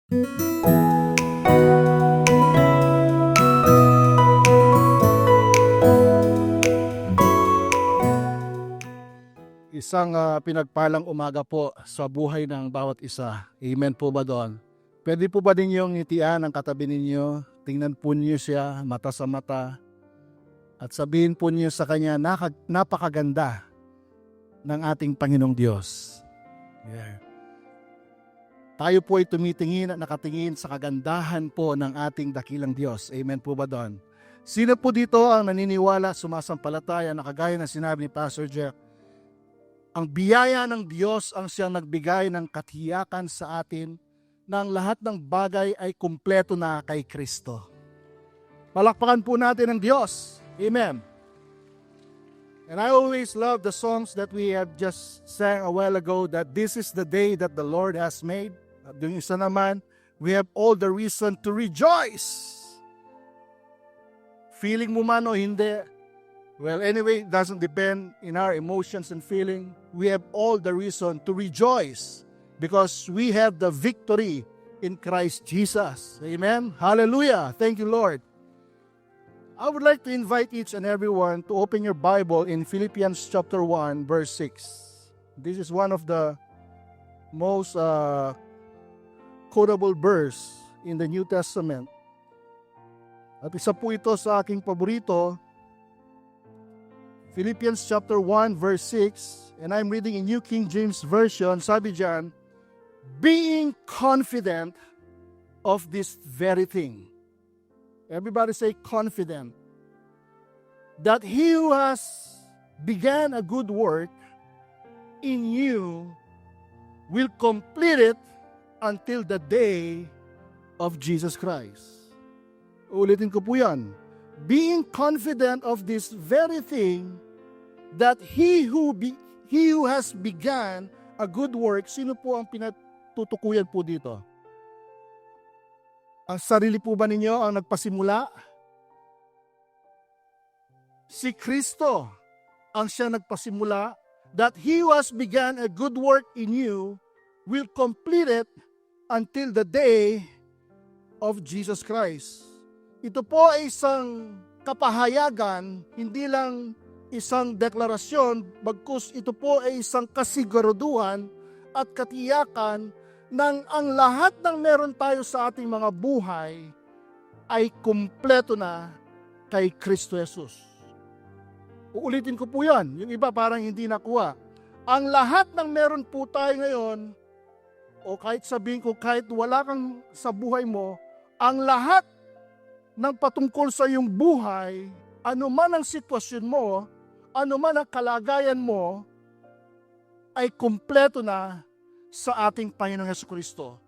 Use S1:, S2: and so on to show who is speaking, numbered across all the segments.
S1: Isang pinagpalang umaga po sa buhay ng bawat isa. Amen po ba doon? Pwede po ba ninyong ngitian ang katabi ninyo? Tingnan po niyo siya mata sa mata at sabihin po niyo sa kanya, napakaganda ng ating Panginoong Diyos. Yeah. Tayo po ay tumitingin at nakatingin sa kagandahan po ng ating dakilang Diyos. Amen po ba doon? Sino po dito ang naniniwala, sumasampalataya na kagaya ng sinabi ni Pastor Jeff, ang biyaya ng Diyos ang siyang nagbigay ng katiyakan sa atin na ang lahat ng bagay ay kumpleto na kay Kristo. Palakpakan po natin ang Diyos. Amen. And I always love the songs that we have just sang a while ago, that this is the day that the Lord has made. At yung isa naman, we have all the reason to rejoice. Feeling mo man o hindi, well, anyway, it doesn't depend in our emotions and feeling. We have all the reason to rejoice because we have the victory in Christ Jesus. Amen? Hallelujah. Thank you, Lord. I would like to invite each and everyone to open your Bible in Philippians chapter 1, verse 6. This is one of the most quotable verse in the New Testament. At isa po ito sa aking paborito, Philippians chapter 1 verse 6, and I'm reading in New King James Version. Sabi diyan, being confident of this very thing. Everybody say confident. That he who has began a good work in you will complete it until the day of Jesus Christ. Ulitin ko po yan. Being confident of this very thing, that he who has begun a good work. Sino po ang pinatutukuyan po dito? Ang sarili po ba ninyo ang nagpasimula? Si Kristo ang siya nagpasimula, that he who has begun a good work in you will complete it until the day of Jesus Christ. Ito po ay isang kapahayagan, hindi lang isang deklarasyon, bagkus ito po ay isang kasiguraduhan at katiyakan ng ang lahat ng meron tayo sa ating mga buhay ay kumpleto na kay Kristo Jesus. Uulitin ko po yan. Yung iba parang hindi nakuha. Ang lahat ng meron po tayo ngayon, o kahit sabihin ko kahit wala kang sa buhay mo, ang lahat ng patungkol sa iyong buhay, ano man ang sitwasyon mo, ano man ang kalagayan mo, ay kumpleto na sa ating Panginoong Jesucristo.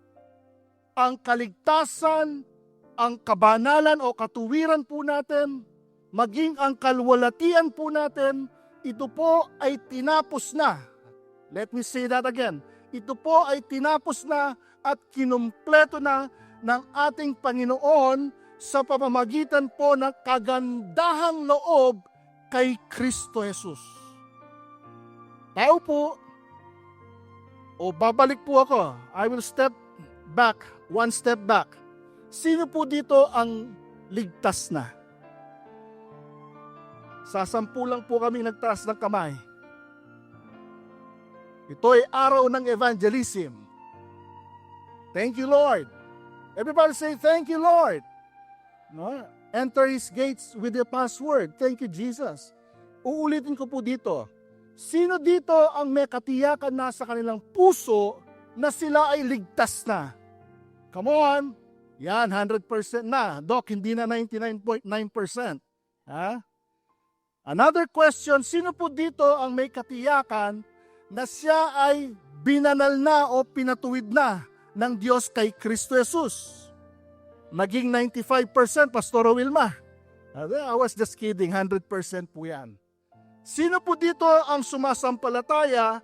S1: Ang kaligtasan, ang kabanalan o katuwiran po natin, maging ang kalwalatian po natin, ito po ay tinapos na. Let me say that again. Ito po ay tinapos na at kinumpleto na ng ating Panginoon sa pamamagitan po ng kagandahang loob kay Kristo Jesus. Tayo po, o babalik po ako, I will step back, one step back. Sino po dito ang ligtas na? Sa 10 lang po kami nagtaas ng kamay. Ito ay araw ng evangelism. Thank you, Lord. Everybody say, thank you, Lord. No? Enter His gates with the password. Thank you, Jesus. Uulitin ko po dito. Sino dito ang may katiyakan na sa kanilang puso na sila ay ligtas na? Come on. Yan, 100% na. Doc, hindi na 99.9%. Ha? Another question, sino po dito ang may katiyakan na siya ay binanal na o pinatuwid na ng Diyos kay Kristo Jesus? Naging 95%, Pastor Wilma. I was just kidding, 100% po yan. Sino po dito ang sumasampalataya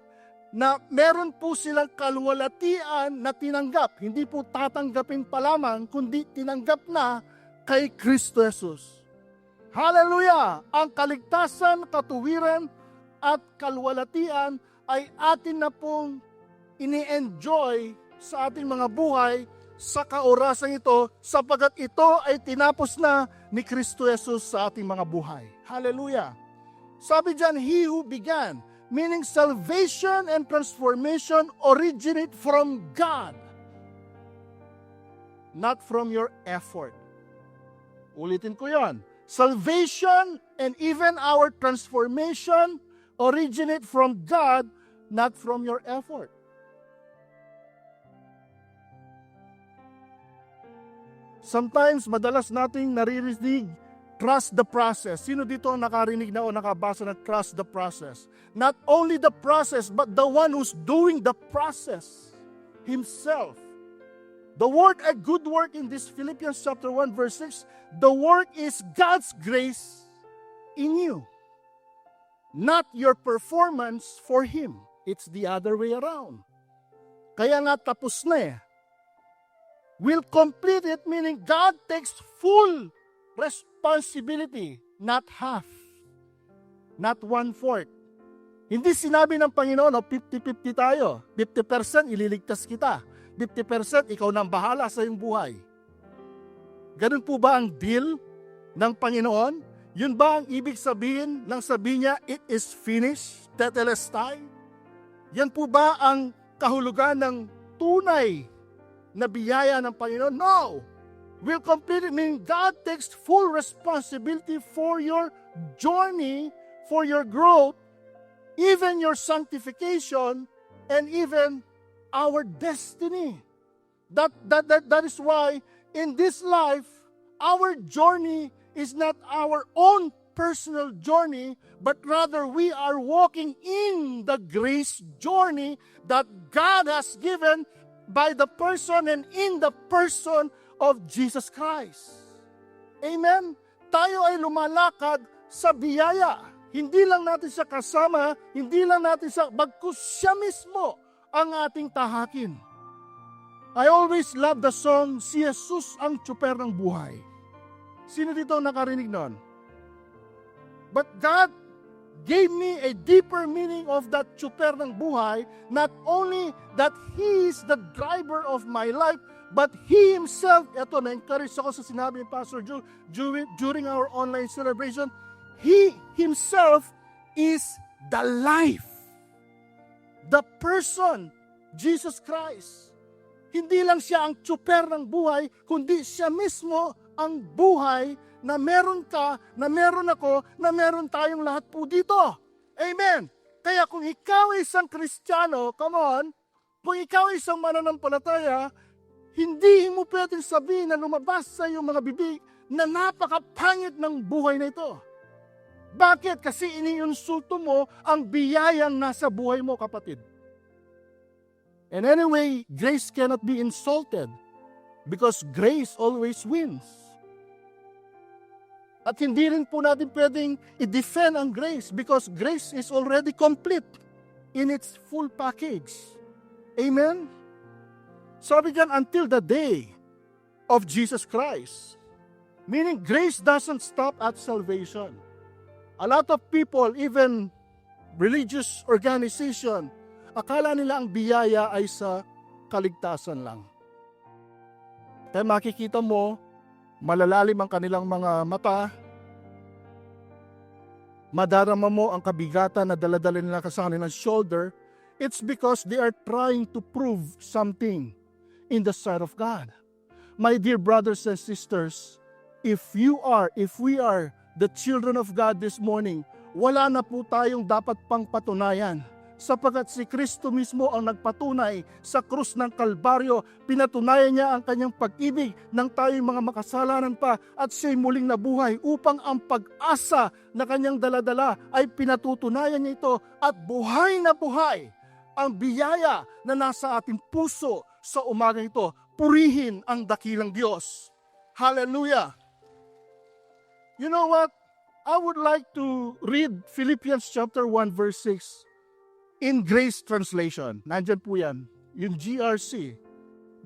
S1: na meron po silang kalwalatian na tinanggap? Hindi po tatanggapin pa lamang, kundi tinanggap na kay Kristo Jesus. Hallelujah! Ang kaligtasan, katuwiran at kalwalatian ay atin na pong ini-enjoy sa ating mga buhay sa kaorasang ito sapagkat ito ay tinapos na ni Kristo Jesus sa ating mga buhay. Hallelujah! Sabi dyan, He who began, meaning salvation and transformation originate from God, not from your effort. Ulitin ko yon. Salvation and even our transformation originate from God, not from your effort. Sometimes, madalas nating naririnig, trust the process. Sino dito ang nakarinig na o nakabasa na trust the process? Not only the process, but the one who's doing the process himself. The word a good work in this Philippians chapter 1 verse 6, the work is God's grace in you. Not your performance for Him. It's the other way around. Kaya nga tapos na eh. Will complete it, meaning God takes full responsibility, not half, not 1/4. Hindi sinabi ng Panginoon, 50-50 tayo. 50% ililigtas kita. 50% ikaw nang bahala sa iyong buhay. Ganun po ba ang deal ng Panginoon? Yun ba ang ibig sabihin ng sabi niya, it is finished, tetelestai? Yan po ba ang kahulugan ng tunay na biyaya ng Panginoon? No! Will complete it, meaning God takes full responsibility for your journey, for your growth, even your sanctification, and even our destiny. That is why in this life, our journey is not our own personal journey, but rather we are walking in the grace journey that God has given by the person and in the person of Jesus Christ. Amen? Tayo ay lumalakad sa biyaya. Hindi lang natin siya kasama, hindi lang natin siya, bagkus siya mismo ang ating tahakin. I always love the song, Si Jesus ang tsuper ng buhay. Sino dito nakarinig nun? But God gave me a deeper meaning of that tsuper ng buhay, not only that He is the driver of my life, but He Himself, eto, na-encourage ako sa sinabi ni Pastor Joe during our online celebration, He Himself is the life. The person, Jesus Christ. Hindi lang siya ang tsuper ng buhay, kundi siya mismo ang buhay na meron ka, na meron ako, na meron tayong lahat po dito. Amen. Kaya kung ikaw ay isang Kristiyano, come on, kung ikaw ay isang mananampalataya, hindi mo pwedeng sabihin na lumabas sa iyong mga bibig na napakapangit ng buhay na ito. Bakit? Kasi iniinsulto mo ang biyayang nasa buhay mo, kapatid. And anyway, grace cannot be insulted because grace always wins. At hindi rin po natin pwedeng i-defend ang grace because grace is already complete in its full package. Amen? Sabi dyan, until the day of Jesus Christ. Meaning, grace doesn't stop at salvation. A lot of people, even religious organization, akala nila ang biyaya ay sa kaligtasan lang. Kaya makikita mo, malalalim ang kanilang mga mata, madarama mo ang kabigatan na daladala nila sa kanilang shoulder, it's because they are trying to prove something in the sight of God. My dear brothers and sisters, if we are the children of God this morning, wala na po tayong dapat pang patunayan. Sapagkat si Kristo mismo ang nagpatunay sa krus ng Kalbaryo, pinatunayan niya ang kanyang pag-ibig nang tayo'y mga makasalanan pa at siya'y muling nabuhay upang ang pag-asa na kanyang daladala ay pinatutunayan niya ito at buhay na buhay ang biyaya na nasa ating puso sa umagang ito. Purihin ang dakilang Diyos. Hallelujah! You know what? I would like to read Philippians chapter 1 verse 6. In Grace Translation, nandyan po yan, yung GRC,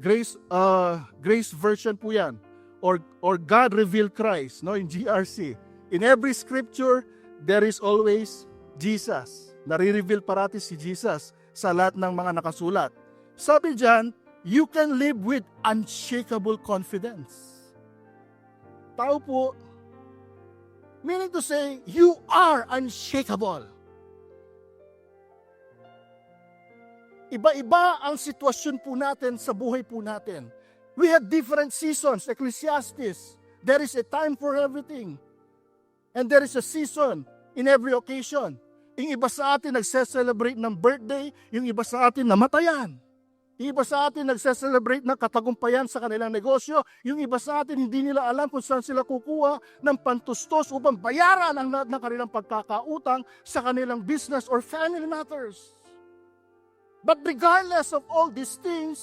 S1: Grace Version po yan, or God Revealed Christ, no, in GRC. In every scripture, there is always Jesus. Nare-reveal parati si Jesus sa lahat ng mga nakasulat. Sabi dyan, you can live with unshakable confidence. Tao po, meaning to say, you are unshakable. Iba-iba ang sitwasyon po natin sa buhay po natin. We have different seasons. Ecclesiastes, there is a time for everything. And there is a season in every occasion. Yung iba sa atin nagse-celebrate ng birthday, yung iba sa atin namatayan. Yung iba sa atin nagse-celebrate ng katagumpayan sa kanilang negosyo. Yung iba sa atin hindi nila alam kung saan sila kukuha ng pantustos upang bayaran ang lahat ng kanilang pagkakautang sa kanilang business or family matters. But regardless of all these things,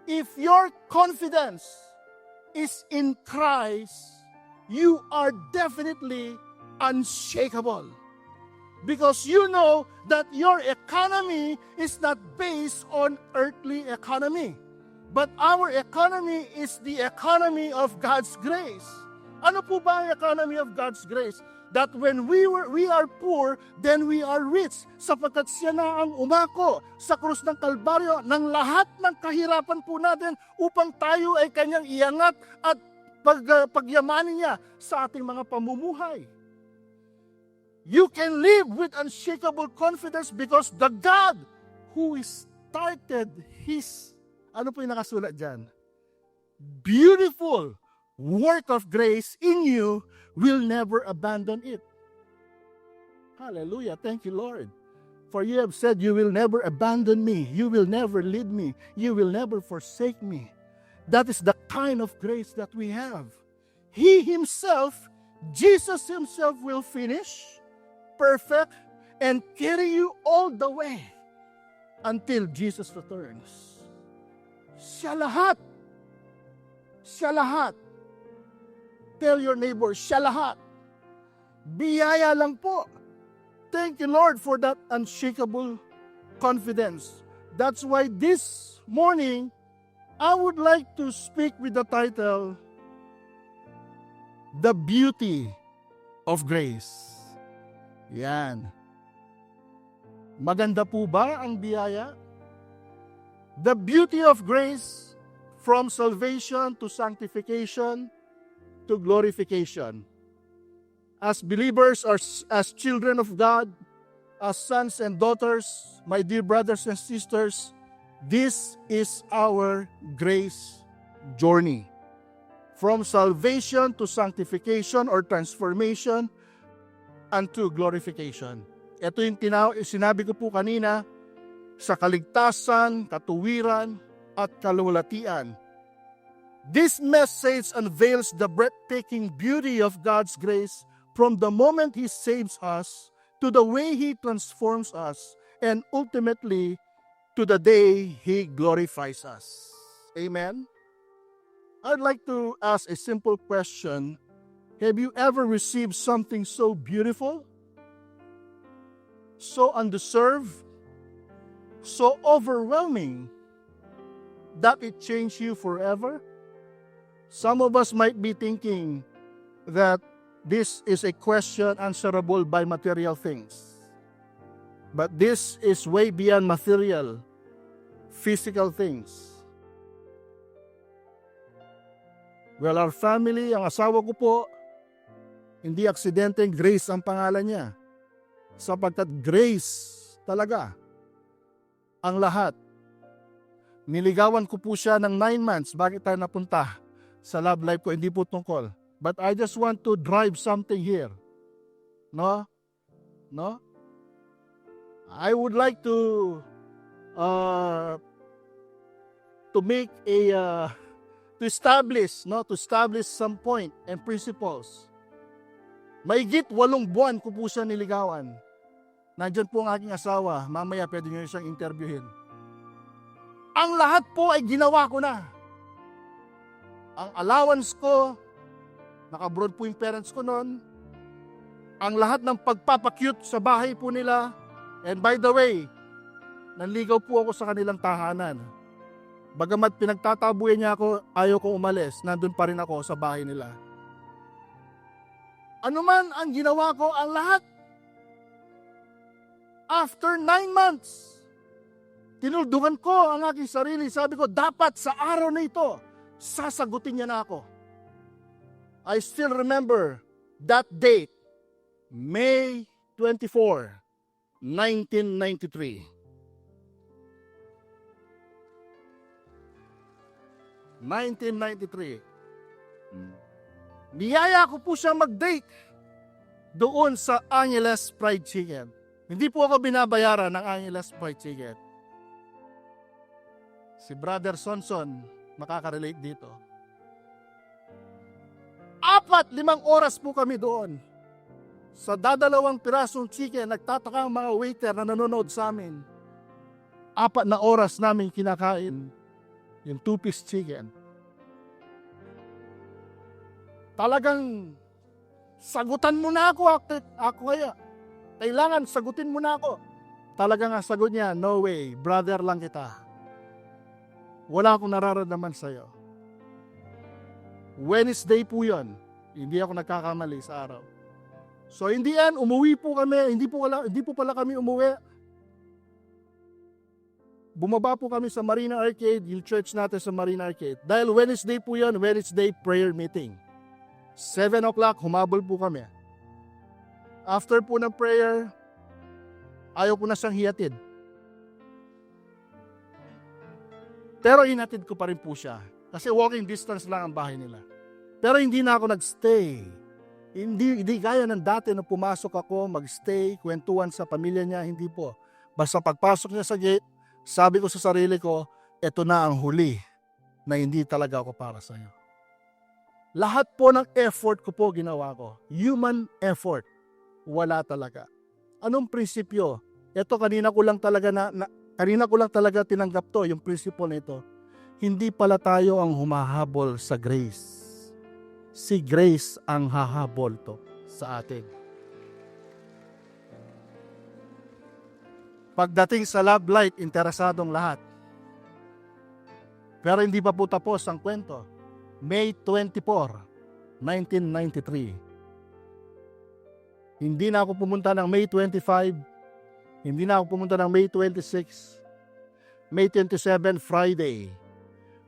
S1: if your confidence is in Christ, you are definitely unshakable. Because you know that your economy is not based on earthly economy. But our economy is the economy of God's grace. Ano po ba ang economy of God's grace? That when we are poor, then we are rich. Sapagkat siya na ang umako sa krus ng Kalbaryo ng lahat ng kahirapan po natin upang tayo ay kanyang iangat at pagyamanin niya sa ating mga pamumuhay. You can live with unshakable confidence because the God who started His, ano po yung nakasulat dyan? Beautiful work of grace in you will never abandon it. Hallelujah. Thank you, Lord. For you have said, you will never abandon me. You will never leave me. You will never forsake me. That is the kind of grace that we have. He Himself, Jesus Himself will finish, perfect, and carry you all the way until Jesus returns. Siya lahat. Siya lahat. Tell your neighbor, siya lahat. Biyaya lang po. Thank you, Lord, for that unshakable confidence. That's why this morning, I would like to speak with the title, The Beauty of Grace. Yan. Maganda po ba ang biyaya? The beauty of grace from salvation to sanctification to glorification. As believers or as children of God, as sons and daughters, my dear brothers and sisters, this is our grace journey. From salvation to sanctification or transformation unto glorification. Ito yung sinabi ko po kanina, sa kaligtasan, katuwiran, at kalulatian. This message unveils the breathtaking beauty of God's grace from the moment He saves us to the way He transforms us and ultimately to the day He glorifies us. Amen? I'd like to ask a simple question. Have you ever received something so beautiful, so undeserved, so overwhelming that it changed you forever? Some of us might be thinking that this is a question answerable by material things. But this is way beyond material, physical things. Well, our family, ang asawa ko po, hindi aksidente, Grace ang pangalan niya. Sapagkat grace talaga ang lahat. Niligawan ko po siya ng 9 months. Bakit tayo napunta sa love life ko? Hindi po tungkol. But I just want to drive something here. No? No? I would like to make a to establish some point and principles. Maigit 8 buwan ko po siya niligawan. Nandyan po ang aking asawa. Mamaya pwede nyo siyang interviewin. Ang lahat po ay ginawa ko na. Ang allowance ko, naka-abroad po yung parents ko noon. Ang lahat ng pagpapakyut sa bahay po nila. And by the way, nanligaw po ako sa kanilang tahanan. Bagamat pinagtatabuyan niya ako, ayaw ko umalis, nandun pa rin ako sa bahay nila. Ano man ang ginawa ko, ang lahat. After 9 months, tinuldugan ko ang aking sarili. Sabi ko, dapat sa araw na ito, sasagutin niya na ako. I still remember that date, May 24, 1993. 1993. Niyaya ko po siya mag-date doon sa Angeles Fried Chicken. Hindi po ako binabayaran ng Angeles Fried Chicken. Si Brother Sonson makaka-relate dito. 4-5 oras po kami doon. Sa dadalawang pirasong chicken, nagtataka ang mga waiter na nanonood sa amin. 4 na oras namin kinakain yung 2-piece chicken. Talagang sagutan mo na ako kaya. Kailangan sagutin mo na ako. Talagang ang sagot niya, no way, brother lang kita. Wala akong nararamdaman sa'yo. Wednesday po yun. Hindi ako nagkakamali sa araw. So hindi yan, umuwi po kami. Hindi po pala kami umuwi. Bumaba po kami sa Marina Arcade, yung church natin sa Marina Arcade. Dahil Wednesday po yun, Wednesday prayer meeting. 7 o'clock, humabol po kami. After po ng prayer, ayaw ko na siyang hihatid. Pero inatid ko pa rin po siya. Kasi walking distance lang ang bahay nila. Pero hindi na ako nagstay. Hindi gaya ng dati na pumasok ako, magstay, kwentuhan sa pamilya niya, hindi po. Basta pagpasok niya sa gate, sabi ko sa sarili ko, eto na ang huli na hindi talaga ako para sa iyo. Lahat po ng effort ko po ginawa ko. Human effort. Wala talaga. Anong prinsipyo? Ito kanina ko lang talaga tinanggap to, yung prinsipyo nito. Hindi pala tayo ang humahabol sa grace. Si grace ang hahabol to sa atin. Pagdating sa love light, interesadong lahat. Pero hindi pa po tapos ang kwento. May 24, 1993. Hindi na ako pumunta ng May 25. Hindi na ako pumunta ng May 26. May 27, Friday.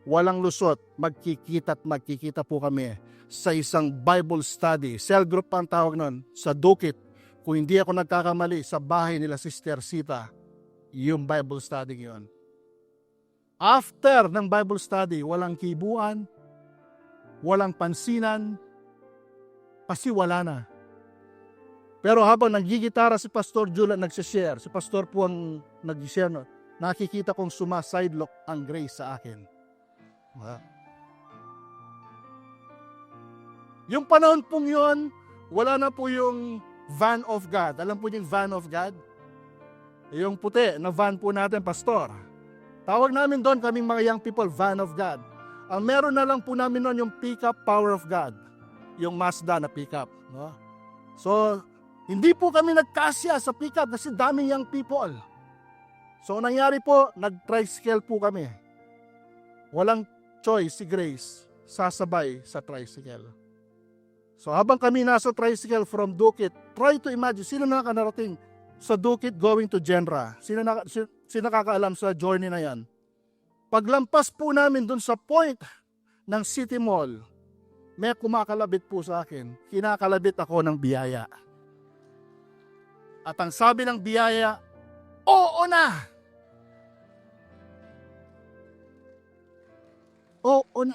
S1: Walang lusot. Magkikita po kami sa isang Bible study. Cell group ang tawag nun. Sa Dukit. Kung hindi ako nagkakamali, sa bahay nila Sister Sita. Yung Bible study yun. After ng Bible study, walang kibuan, walang pansinan, kasi wala na. Pero habang nagigitara si Pastor Julian nagsishare, si Pastor po ang nag-share, no, nakikita kong suma-sidelock ang grace sa akin. Yung panahon pong yun, wala na po yung van of God. Alam po yung van of God? Yung puti na van po natin, Pastor. Tawag namin doon, kaming mga young people, van of God. Ang meron na lang po namin noon yung pickup power of God. Yung Mazda na pickup. No? So, hindi po kami nagkasya sa pickup kasi daming young people. So, nangyari po, nag-tricycle po kami. Walang choice si Grace, sasabay sa tricycle. So, habang kami nasa tricycle from Dukit, try to imagine, sino nakakarating sa Dukit going to Genra? Sino nakakaalam sa journey na yan? Paglampas po namin dun sa point ng City Mall, may kumakalabit po sa akin. Kinakalabit ako ng biyaya. At ang sabi ng biyaya, oo na! Oo na.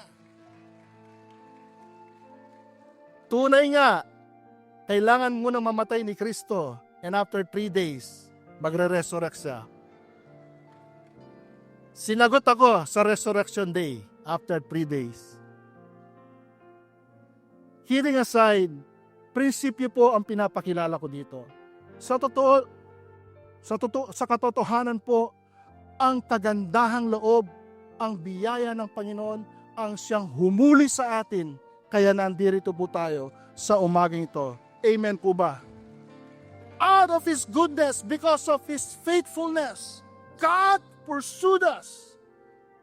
S1: Tunay nga, kailangan mo nang mamatay ni Kristo and after 3 days, magre-resurrect siya. Sinagot ako sa Resurrection Day after 3 days. Kidding aside, prinsipyo po ang pinapakilala ko dito. Sa katotohanan po, ang kagandahang loob, ang biyaya ng Panginoon, ang siyang humuli sa atin, kaya nandito po tayo sa umagang ito. Amen po ba? Out of His goodness, because of His faithfulness, God pursued us.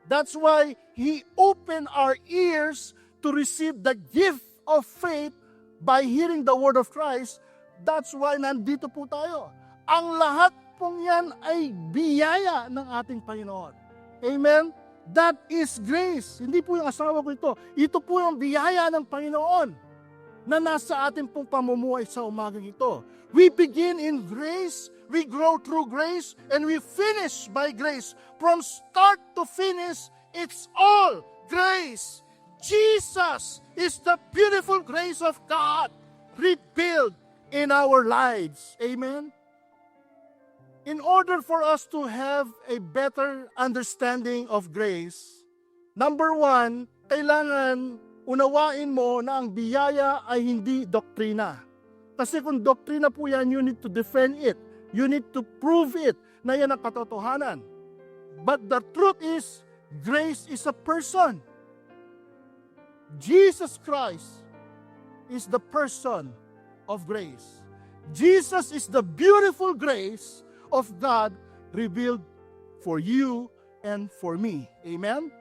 S1: That's why He opened our ears to receive the gift of faith by hearing the word of Christ. That's why nandito po tayo. Ang lahat pong yan ay biyaya ng ating Panginoon. Amen? That is grace. Hindi po yung asawa ko ito. Ito po yung biyaya ng Panginoon na nasa ating pong pamumuhay sa umagang ito. We begin in grace, we grow through grace, and we finish by grace. From start to finish, it's all grace. Jesus is the beautiful grace of God revealed in our lives. Amen? In order for us to have a better understanding of grace, number one, kailangan unawain mo na ang biyaya ay hindi doktrina. Kasi kung doktrina po yan, you need to defend it. You need to prove it na yan ang katotohanan. But the truth is, grace is a person. Jesus Christ is the person of grace. Jesus is the beautiful grace of God revealed for you and for me. Amen?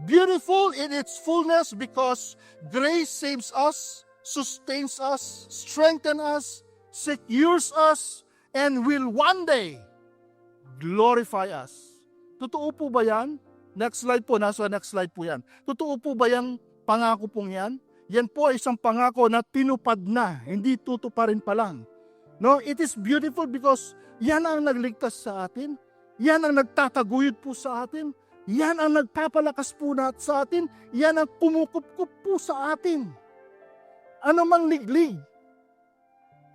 S1: Beautiful in its fullness because grace saves us, sustains us, strengthens us, secures us, and will one day glorify us. Totoo po ba yan? Next slide po, nasa next slide po yan. Totoo po ba yung pangako pong yan? Yan po ay isang pangako na tinupad na, hindi tutuparin pa lang. No, it is beautiful because yan ang nagligtas sa atin. Yan ang nagtataguyod po sa atin. Yan ang nagpapalakas po sa atin. Yan ang kumukup-kup po sa atin. Ano mang liglig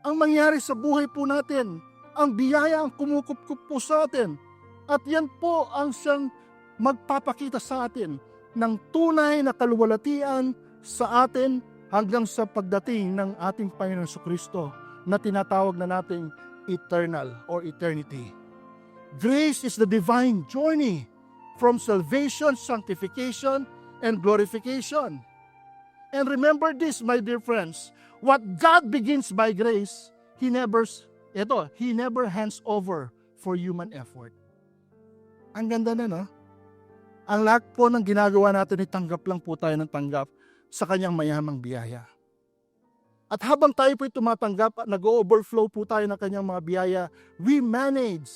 S1: ang mangyari sa buhay po natin, ang biyaya ang kumukup-kup po sa atin. At yan po ang siyang magpapakita sa atin ng tunay na kaluwalhatian sa atin hanggang sa pagdating ng ating Panginoon Jesucristo na tinatawag na nating eternal or eternity. Grace is the divine journey from salvation, sanctification, and glorification. And remember this, my dear friends, what God begins by grace, He never hands over for human effort. Ang ganda na, no? Ang lahat po ng ginagawa natin, itanggap lang po tayo ng tanggap sa kanyang mayamang biyaya. At habang tayo po'y tumatanggap at nag-overflow po tayo ng kanyang mga biyaya, we manage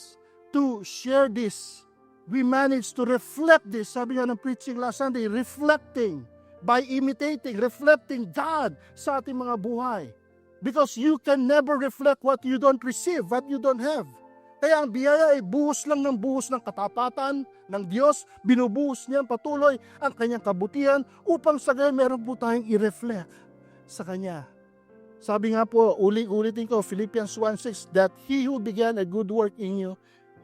S1: to share this. We manage to reflect this. Sabi nga ng preaching last Sunday, reflecting by imitating, reflecting God sa ating mga buhay. Because you can never reflect what you don't receive, what you don't have. Kaya ang biyaya ay buhos lang ng buhos ng katapatan ng Diyos. Binubuhos niya patuloy ang kanyang kabutihan upang sa gayon meron po tayong i-reflect sa Kanya. Sabi nga po, ulitin ko, Philippians 1:6, that He who began a good work in you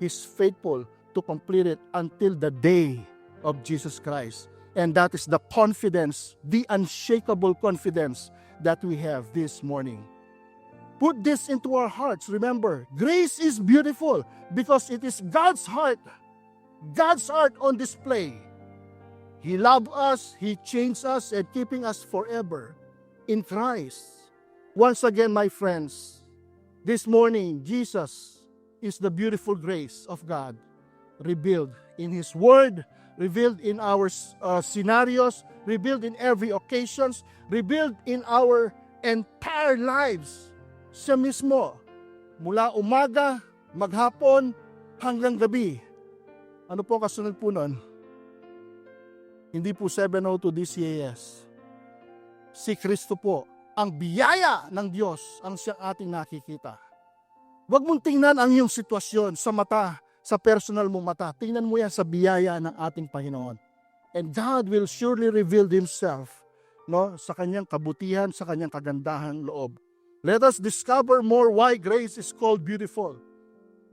S1: is faithful to complete it until the day of Jesus Christ. And that is the confidence, the unshakable confidence that we have this morning. Put this into our hearts. Remember, grace is beautiful because it is God's heart on display. He loved us, He changed us, and keeping us forever in Christ. Once again, my friends, this morning, Jesus is the beautiful grace of God revealed in His Word, revealed in our scenarios, revealed in every occasions, revealed in our entire lives. Siya mismo, mula umaga, maghapon, hanggang gabi. Ano po kasunod po nun? Hindi po 702 DCAS. Si Kristo po, ang biyaya ng Diyos ang siyang ating nakikita. Huwag mong tingnan ang iyong sitwasyon sa mata, sa personal mong mata. Tingnan mo yan sa biyaya ng ating Panginoon. And God will surely reveal Himself, no, sa kanyang kabutihan, sa kanyang kagandahan loob. Let us discover more why grace is called beautiful.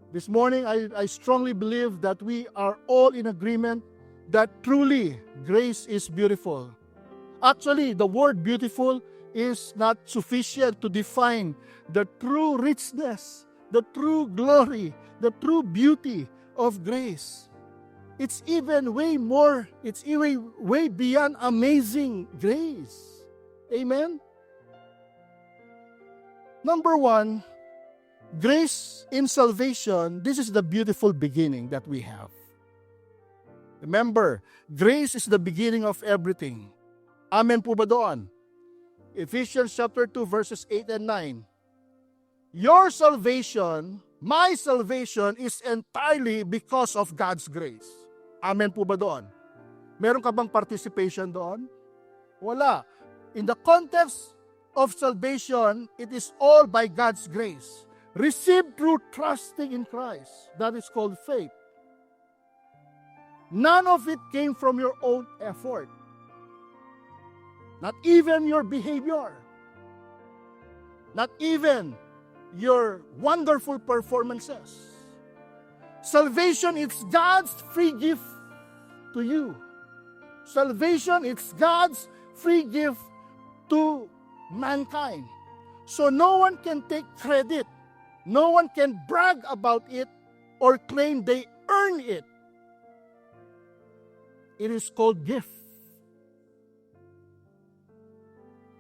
S1: This morning, I strongly believe that we are all in agreement that truly grace is beautiful. Actually, the word beautiful is not sufficient to define the true richness, the true glory, the true beauty of grace. It's even way beyond amazing grace. Amen? Number one, grace in salvation, this is the beautiful beginning that we have. Remember, grace is the beginning of everything. Amen po ba doon? Ephesians chapter 2 verses 8 and 9. Your salvation, My salvation is entirely because of God's grace. Amen po ba doon? Meron ka bang participation doon? Wala. In the context of salvation, it is all by God's grace. Received through trusting in Christ. That is called faith. None of it came from your own effort. Not even your behavior. Not even your wonderful performances. Salvation is God's free gift to you. Salvation is God's free gift to mankind. So no one can take credit. No one can brag about it or claim they earn it. It is called gift.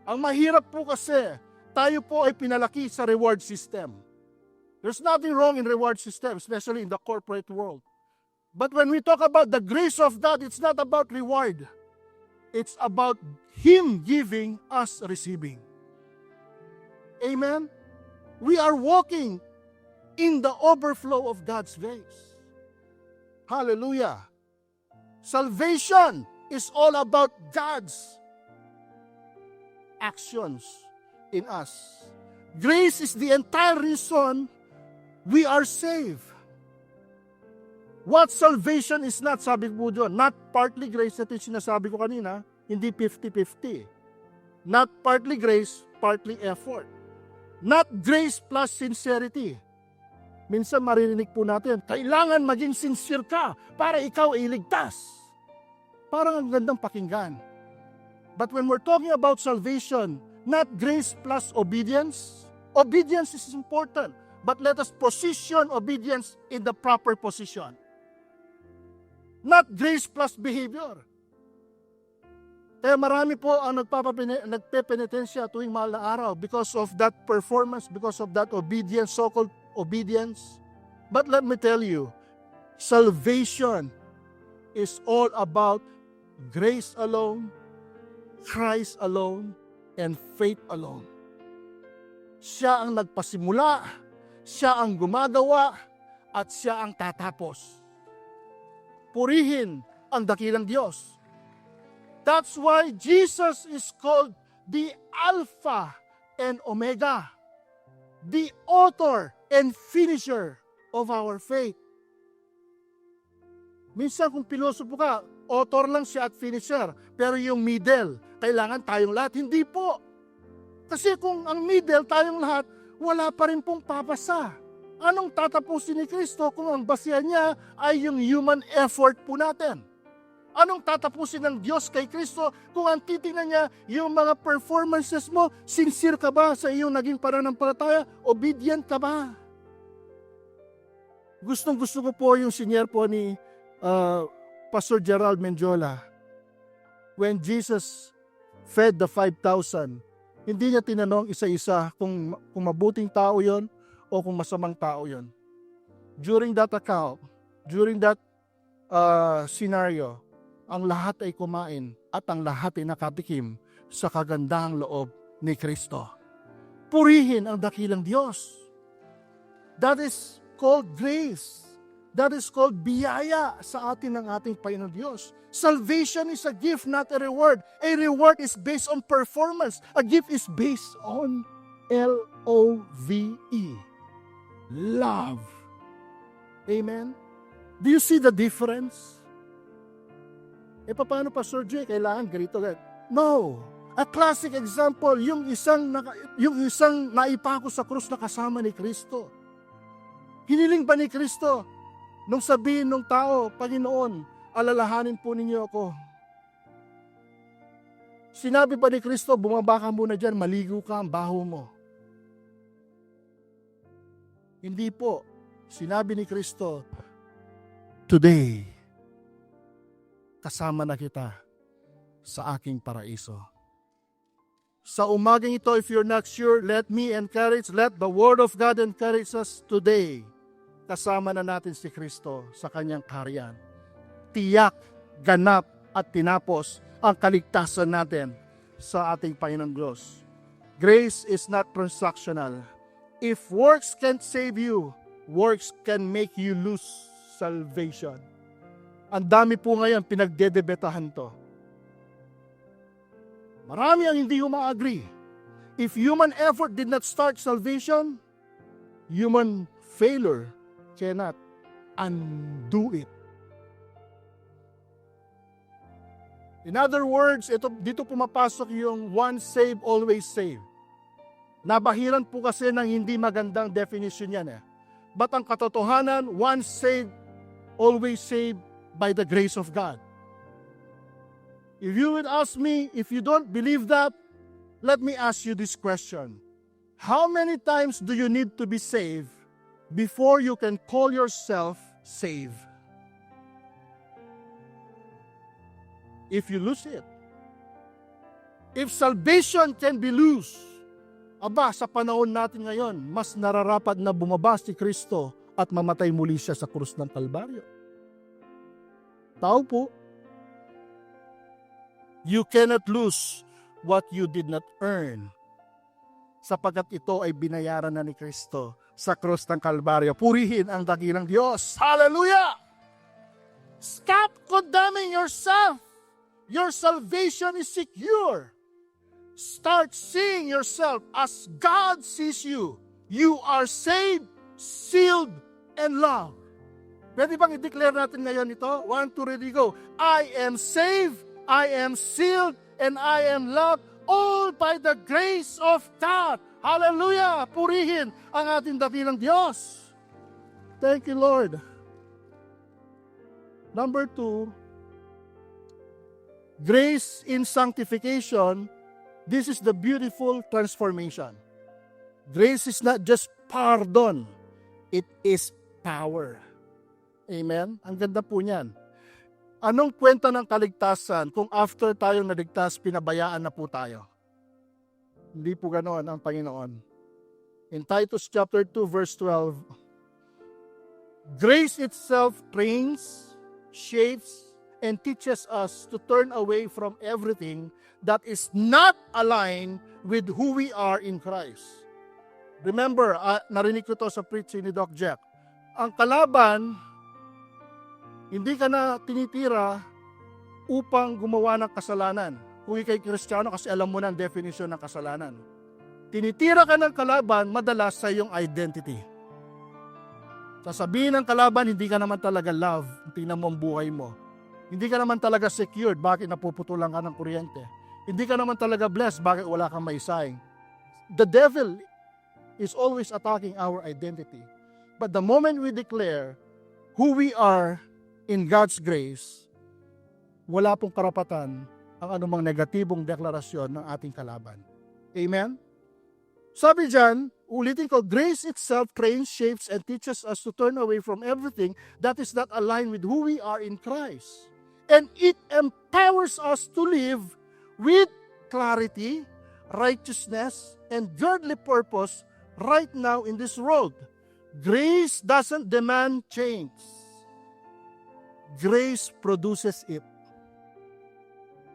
S1: Ang mahirap po kasi, tayo po ay pinalaki sa reward system. There's nothing wrong in reward system, especially in the corporate world. But when we talk about the grace of God, it's not about reward. It's about Him giving, us receiving. Amen? We are walking in the overflow of God's grace. Hallelujah. Salvation is all about God's actions in us. Grace is the entire reason we are saved. What salvation is not, sabi ko doon, not partly grace, ito yung sinasabi ko kanina, hindi 50-50. Not partly grace, partly effort. Not grace plus sincerity. Minsan maririnig po natin, kailangan maging sincere ka para ikaw ay iligtas. Parang ang gandang pakinggan. But when we're talking about salvation, not grace plus obedience. Obedience is important, but let us position obedience in the proper position. Not grace plus behavior. Kaya marami po ang nagpepenitensya tuwing mahal na araw because of that performance, because of that obedience, so-called obedience. But let me tell you, salvation is all about grace alone, Christ alone, and faith alone. Siya ang nagpasimula, siya ang gumagawa, at siya ang tatapos. Purihin ang dakilang Diyos. That's why Jesus is called the Alpha and Omega, the author and finisher of our faith. Minsan kung pilosopo ka, author lang siya at finisher, pero yung middle, kailangan tayong lahat. Hindi po. Kasi kung ang middle, tayong lahat, wala pa rin pong papasa. Anong tatapusin ni Kristo kung ang basihan niya ay yung human effort po natin? Anong tatapusin ng Diyos kay Kristo kung ang titingnan niya yung mga performances mo? Sincere ka ba sa iyong naging pananampalataya? Obedient ka ba? Gustong-gusto ko po yung senior po ni Pastor Gerald Mendiola. When Jesus fed the 5,000, hindi niya tinanong isa-isa kung mabuting tao yon o kung masamang tao yon. During that account, during that scenario, ang lahat ay kumain at ang lahat ay nakatikim sa kagandahang loob ni Kristo. Purihin ang dakilang Diyos. That is called grace. That is called biyaya sa atin ng ating Panginoon Diyos. Salvation is a gift, not a reward. A reward is based on performance. A gift is based on L-O-V-E. Love. Amen? Do you see the difference? Paano Pastor Jay? Kailangan ganito. No. A classic example, yung isang naipako sa krus na kasama ni Kristo. Hiniling ba ni Kristo nung sabihin ng tao, Panginoon, alalahanin po ninyo ako. Sinabi ba ni Kristo, bumaba ka muna dyan, maligo ka, ang baho mo. Hindi po. Sinabi ni Kristo, today, kasama na kita sa aking paraiso. Sa umagang ito, if you're not sure, let the Word of God encourage us today. Kasama na natin si Kristo sa kanyang kaharian. Tiyak, ganap at tinapos ang kaligtasan natin sa ating Panginoong Diyos. Grace is not transactional. If works can't save you, works can make you lose salvation. Ang dami po ngayon pinagdedebetahan to. Marami ang hindi uma-agree. If human effort did not start salvation, human failure cannot undo it. In other words, dito pumapasok yung once saved, always saved. Nabahiran po kasi ng hindi magandang definition yan. But ang katotohanan, once saved, always saved by the grace of God. If you would ask me, if you don't believe that, let me ask you this question. How many times do you need to be saved before you can call yourself saved? If you lose it. If salvation can be lost, sa panahon natin ngayon, mas nararapat na bumaba si Kristo at mamatay muli siya sa krus ng Kalbaryo. Tao po, you cannot lose what you did not earn, sapagkat ito ay binayaran na ni Kristo sa krus ng Kalbaryo. Purihin ang dakilang Diyos. Hallelujah! Stop condemning yourself. Your salvation is secure. Start seeing yourself as God sees you. You are saved, sealed, and loved. Pwede bang i-declare natin ngayon ito? 1, 2, ready, go. I am saved, I am sealed, and I am loved, all by the grace of God. Hallelujah! Purihin ang ating dakilang Diyos. Thank you, Lord. Number 2, grace in sanctification. This is the beautiful transformation. Grace is not just pardon, it is power. Amen? Ang ganda po niyan. Anong kwenta ng kaligtasan kung after tayong naligtas, pinabayaan na po tayo? Hindi po ganoon ang Panginoon. In Titus chapter 2 verse 12, grace itself trains, shapes, and teaches us to turn away from everything that is not aligned with who we are in Christ. Remember, narinig ko to sa preaching ni Doc Jack. Ang kalaban, hindi ka na tinitira upang gumawa ng kasalanan. Kung ikay Kristiyano, kasi alam mo na ang definition ng kasalanan. Tinitira ka ng kalaban, madalas sa iyong identity. Sasabihin ng kalaban, hindi ka naman talaga love. Tingnan mo ang buhay mo. Hindi ka naman talaga secured, bakit napuputulan ka ng kuryente? Hindi ka naman talaga blessed, bakit wala kang maisaing? The devil is always attacking our identity. But the moment we declare who we are in God's grace, wala pong karapatan ang anumang negatibong deklarasyon ng ating kalaban. Amen? Sabi dyan, ulitin ko, grace itself trains, shapes, and teaches us to turn away from everything that is not aligned with who we are in Christ. And it empowers us to live with clarity, righteousness, and godly purpose right now in this world. Grace doesn't demand change. Grace produces it.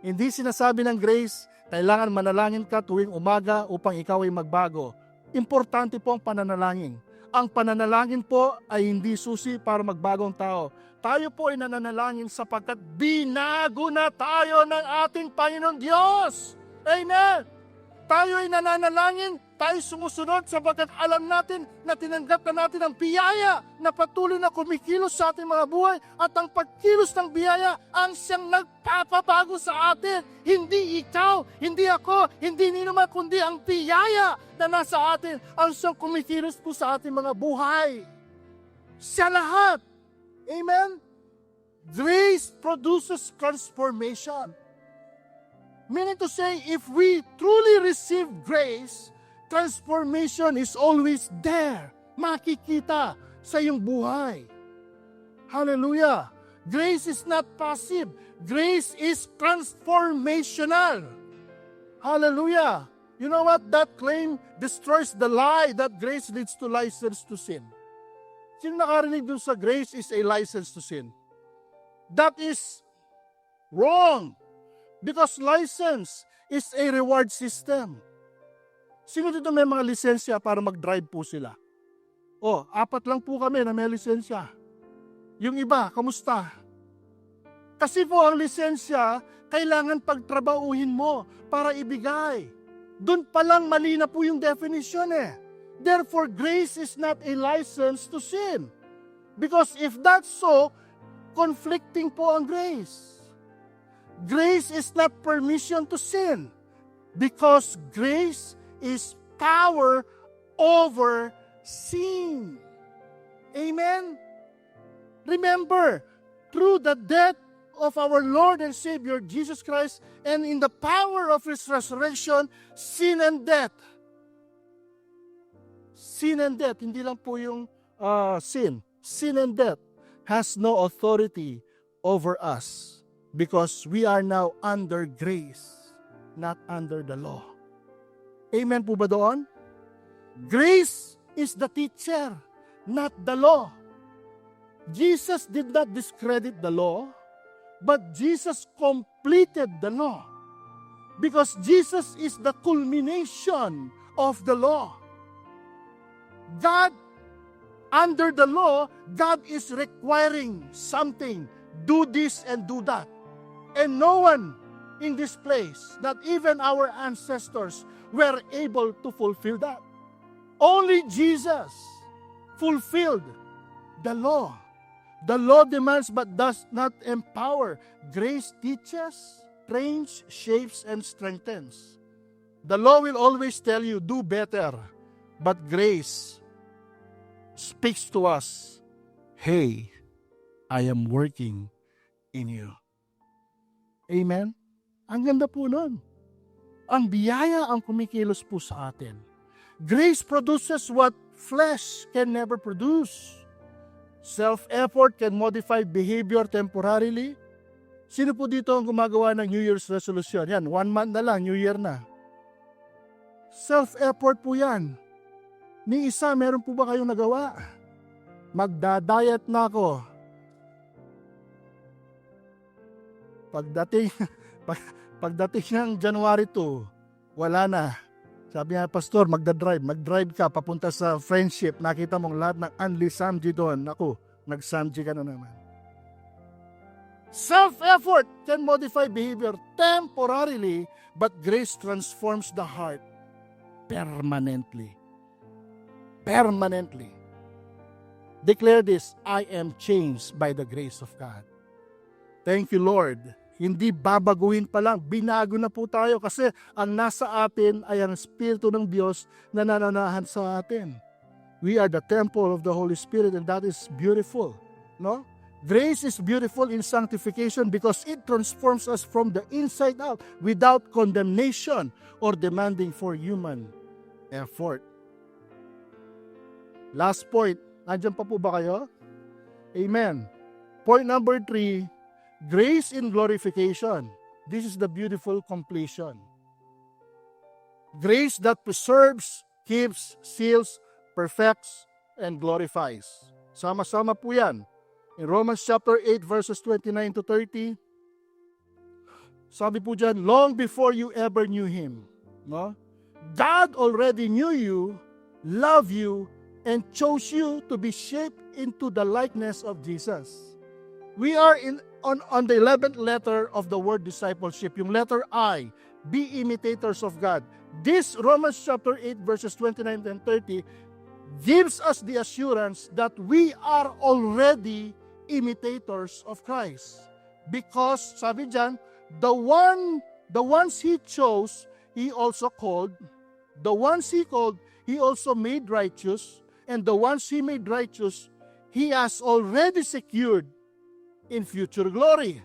S1: Hindi sinasabi ng grace, kailangan manalangin ka tuwing umaga upang ikaw ay magbago. Importante po ang pananalangin. Ang pananalangin po ay hindi susi para magbagong tao. Tayo po ay nananalangin sapagkat binago na tayo ng ating Panginoon Diyos. Amen! Tayo ay nananalangin, tayo sumusunod sapagkat alam natin na tinanggap na natin ang biyaya na patuloy na kumikilos sa ating mga buhay at ang pagkilos ng biyaya ang siyang nagpapabago sa atin. Hindi ikaw, hindi ako, hindi ninuman kundi ang biyaya na nasa atin ang siyang kumikilos po sa ating mga buhay. Siya lahat. Amen? Grace produces transformation. Meaning to say, if we truly receive grace, transformation is always there. Makikita sa iyong buhay. Hallelujah. Grace is not passive. Grace is transformational. Hallelujah. You know what? That claim destroys the lie that grace leads to license to sin. Sino nakarinig dun sa grace is a license to sin? That is wrong. Because license is a reward system. Sino dito may mga lisensya para mag-drive po sila? O, 4 lang po kami na may lisensya. Yung iba, kamusta? Kasi po ang lisensya, kailangan pagtrabahuhin mo para ibigay. Doon pa lang mali na po yung definition eh. Therefore, grace is not a license to sin. Because if that's so, conflicting po ang grace. Grace is not permission to sin. Because grace is power over sin. Amen? Remember, through the death of our Lord and Savior Jesus Christ and in the power of His resurrection, sin and death, hindi lang po yung sin and death has no authority over us because we are now under grace, not under the law. Amen po ba doon? Grace is the teacher, not the law. Jesus did not discredit the law, but Jesus completed the law because Jesus is the culmination of the law. God, under the law, God is requiring something. Do this and do that. And no one in this place, not even our ancestors, were able to fulfill that. Only Jesus fulfilled the law. The law demands but does not empower. Grace teaches, trains, shapes, and strengthens. The law will always tell you, do better. But grace speaks to us, hey, I am working in you. Amen? Ang ganda po nun. Ang biyaya ang kumikilos po sa atin. Grace produces what flesh can never produce. Self-effort can modify behavior temporarily. Sino po dito ang gumagawa ng New Year's resolution? Yan, 1 month na lang, New Year na. Self-effort po yan. Ni isa, meron po ba kayong nagawa? Magda-diet na ako. Pagdating ng January 2, wala na. Sabi niya, Pastor, mag-drive ka papunta sa friendship. Nakita mong lahat ng unli samji doon. Ako, nag-samji ka na naman. Self-effort can modify behavior temporarily, but grace transforms the heart permanently. Permanently. Declare this, I am changed by the grace of God. Thank you, Lord. Hindi babaguhin pa lang, binago na po tayo kasi ang nasa atin ay ang Espiritu ng Diyos na nananahan sa atin. We are the temple of the Holy Spirit and that is beautiful. No? Grace is beautiful in sanctification because it transforms us from the inside out without condemnation or demanding for human effort. Last point, nandiyan pa po ba kayo? Amen. Point number 3, grace in glorification. This is the beautiful completion. Grace that preserves, keeps, seals, perfects, and glorifies. Sama-sama po yan. In Romans chapter 8 verses 29 to 30, sabi po dyan, long before you ever knew Him, no? God already knew you, loved you, and chose you to be shaped into the likeness of Jesus. We are on the 11th letter of the word discipleship, yung letter I, be imitators of God. This Romans chapter 8 verses 29 and 30 gives us the assurance that we are already imitators of Christ. Because, sabi dyan, the ones He chose, He also called. The ones He called, He also made righteous. And the ones He made righteous, He has already secured in future glory.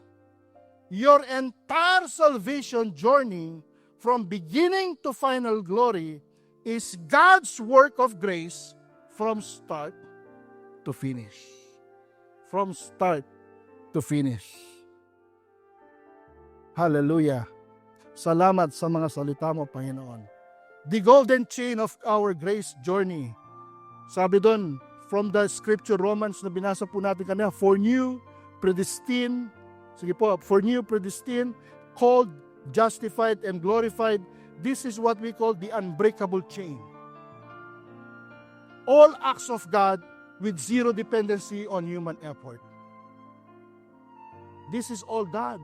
S1: Your entire salvation journey from beginning to final glory is God's work of grace from start to finish. From start to finish. Hallelujah. Salamat sa mga salita mo, Panginoon. The golden chain of our grace journey. Sabi doon, from the scripture Romans na binasa po natin kanina, for new, predestined, called, justified, and glorified. This is what we call the unbreakable chain. all acts of God with zero dependency on human effort. This is all God.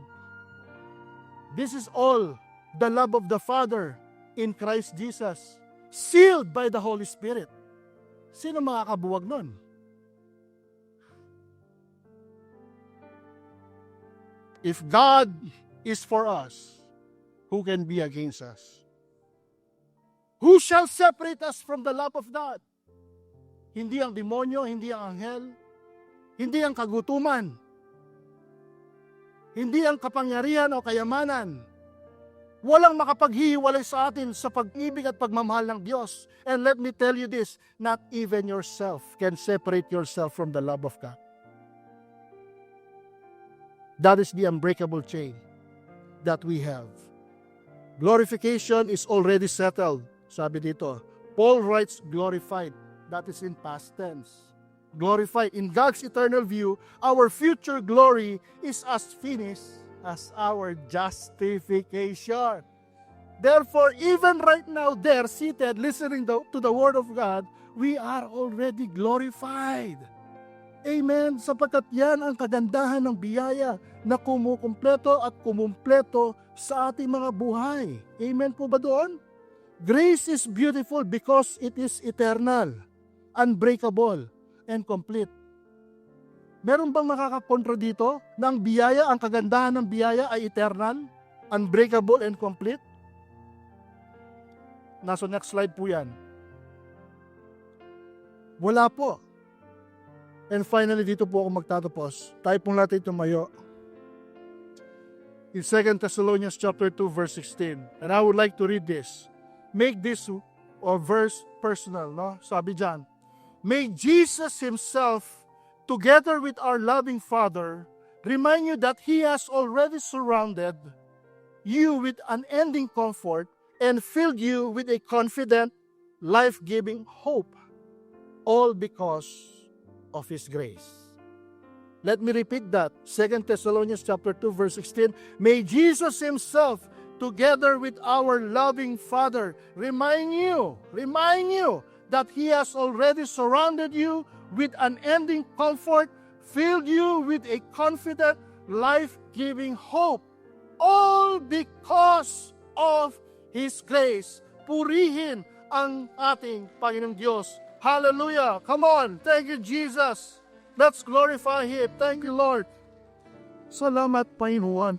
S1: This is all the love of the Father in Christ Jesus, sealed by the Holy Spirit. Sino makakabuwag nun? If God is for us, who can be against us? Who shall separate us from the love of God? Hindi ang demonyo, hindi ang anghel, hindi ang kagutuman, hindi ang kapangyarihan o kayamanan. Walang makapaghihiwalay sa atin sa pag-ibig at pagmamahal ng Diyos. And let me tell you this, not even yourself can separate yourself from the love of God. That is the unbreakable chain that we have. Glorification is already settled. Sabi dito, Paul writes glorified. That is in past tense. Glorified. In God's eternal view, our future glory is as finished as our justification. Therefore, even right now, there, seated, listening to the Word of God, we are already glorified. Amen. Sapagkat yan ang kagandahan ng biyaya na kumukumpleto at kumumpleto sa ating mga buhay. Amen po ba doon? Grace is beautiful because it is eternal, unbreakable, and complete. Meron bang makakakontra dito na ang biyaya, ang kagandahan ng biyaya ay eternal, unbreakable, and complete? Nasa next slide po yan. Wala po. And finally, dito po ako magtatapos. Tayo pong natin tumayo. In 2 Thessalonians chapter 2, verse 16. And I would like to read this. Make this verse personal, no? Sabi dyan, may Jesus Himself, together with our loving Father, remind you that He has already surrounded you with unending comfort and filled you with a confident, life-giving hope, all because of His grace. Let me repeat that. 2 Thessalonians chapter 2, verse 16. May Jesus Himself, together with our loving Father, remind you that He has already surrounded you with unending comfort, filled you with a confident, life-giving hope, all because of His grace. Purihin ang ating Panginoong Diyos. Hallelujah! Come on! Thank you, Jesus! Let's glorify Him. Thank you, Lord. Salamat, Panginoon.